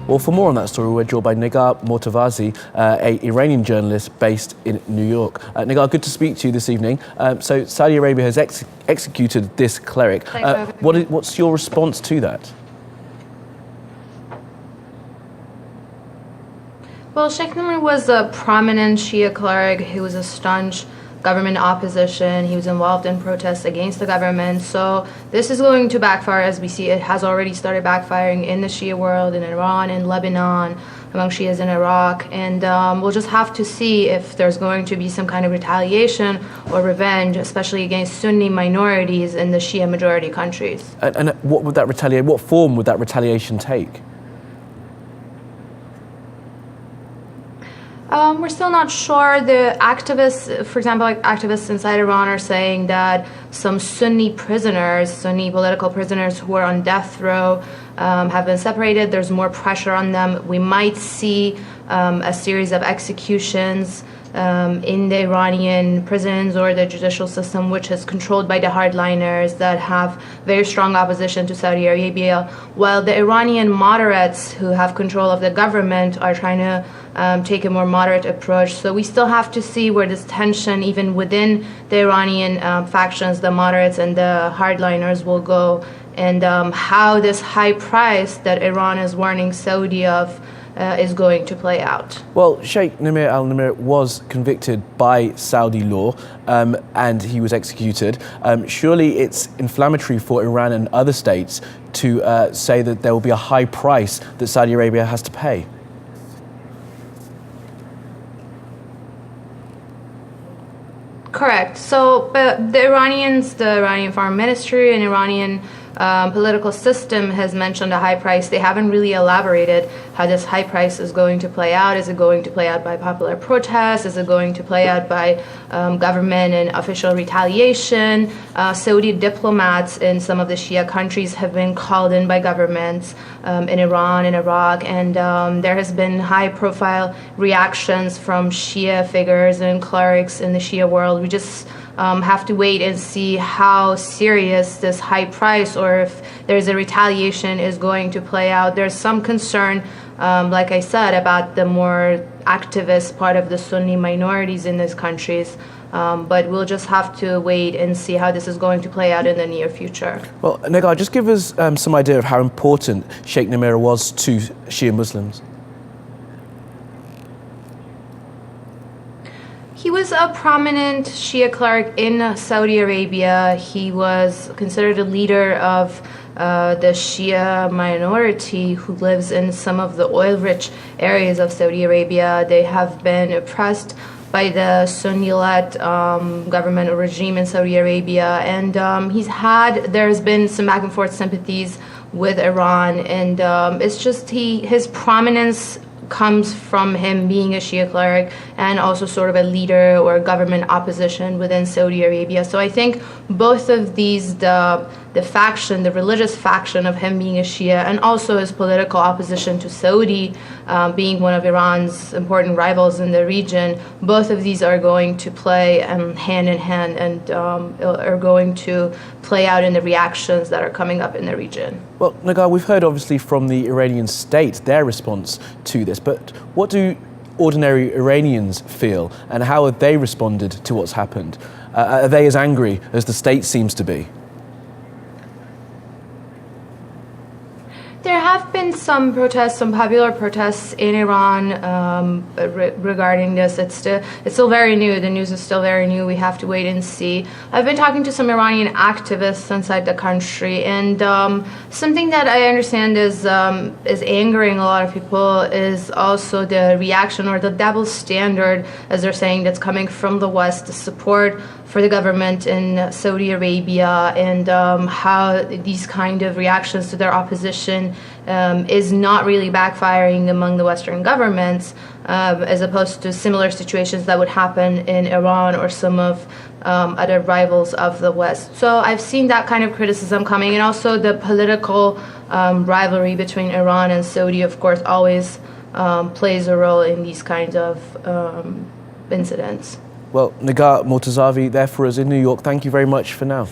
Well, for more on that story, we're joined by Negar Mortazavi, an Iranian journalist based in New York. Negar, good to speak to you this evening. So Saudi Arabia has executed this cleric. What's your response to that? Well, Sheikh Negar was a prominent Shia cleric who was a staunch government opposition. He was involved in protests against the government. So this is going to backfire, as we see. It has already started backfiring in the Shia world, in Iran, in Lebanon, among Shias in Iraq. And we'll just have to see if there's going to be some kind of retaliation or revenge, especially against Sunni minorities in the Shia majority countries. And what form would that retaliation take? We're still not sure. The activists, for example, like activists inside Iran are saying that some Sunni prisoners, Sunni political prisoners who are on death row have been separated. There's more pressure on them. We might see a series of executions in the Iranian prisons or the judicial system, which is controlled by the hardliners that have very strong opposition to Saudi Arabia, while the Iranian moderates who have control of the government are trying to take a more moderate approach. So we still have to see where this tension, even within the Iranian factions, the moderates and the hardliners, will go, and how this high price that Iran is warning Saudi of is going to play out. Well, Sheikh Negar al-Nimr was convicted by Saudi law and he was executed. Surely it's inflammatory for Iran and other states to say that there will be a high price that Saudi Arabia has to pay. Correct. So the Iranian Foreign Ministry and Iranian political system has mentioned a high price. They haven't really elaborated how this high price is going to play out. Is it going to play out by popular protests? Is it going to play out by government and official retaliation? Saudi diplomats in some of the Shia countries have been called in by governments in Iran and Iraq, and there has been high-profile reactions from Shia figures and clerics in the Shia world. We just have to wait and see how serious this high price, or if there's a retaliation, is going to play out. There's some concern, like I said, about the more activist part of the Sunni minorities in these countries. But we'll just have to wait and see how this is going to play out in the near future. Well, Negar, just give us some idea of how important Sheikh Negar was to Shia Muslims. He was a prominent Shia cleric in Saudi Arabia. He was considered a leader of the Shia minority who lives in some of the oil-rich areas of Saudi Arabia. They have been oppressed by the Sunni-led government or regime in Saudi Arabia, and there's been some back and forth sympathies with Iran, and it's just his prominence comes from him being a Shia cleric and also sort of a leader or government opposition within Saudi Arabia. So I think both of these, the religious faction of him being a Shia, and also his political opposition to Saudi, being one of Iran's important rivals in the region, both of these are going to play hand in hand and are going to play out in the reactions that are coming up in the region. Well, Negar, we've heard obviously from the Iranian state, their response to this, but what do ordinary Iranians feel, and how have they responded to what's happened? Are they as angry as the state seems to be? There have been some protests, some popular protests in Iran regarding this. It's still very new. The news is still very new. We have to wait and see. I've been talking to some Iranian activists inside the country, and something that I understand is angering a lot of people is also the reaction or the double standard, as they're saying, that's coming from the West, the support for the government in Saudi Arabia, and how these kind of reactions to their opposition is not really backfiring among the Western governments, as opposed to similar situations that would happen in Iran or some of other rivals of the West. So I've seen that kind of criticism coming, and also the political rivalry between Iran and Saudi, of course, always plays a role in these kinds of incidents. Well, Negar Mortazavi there for us in New York. Thank you very much for now.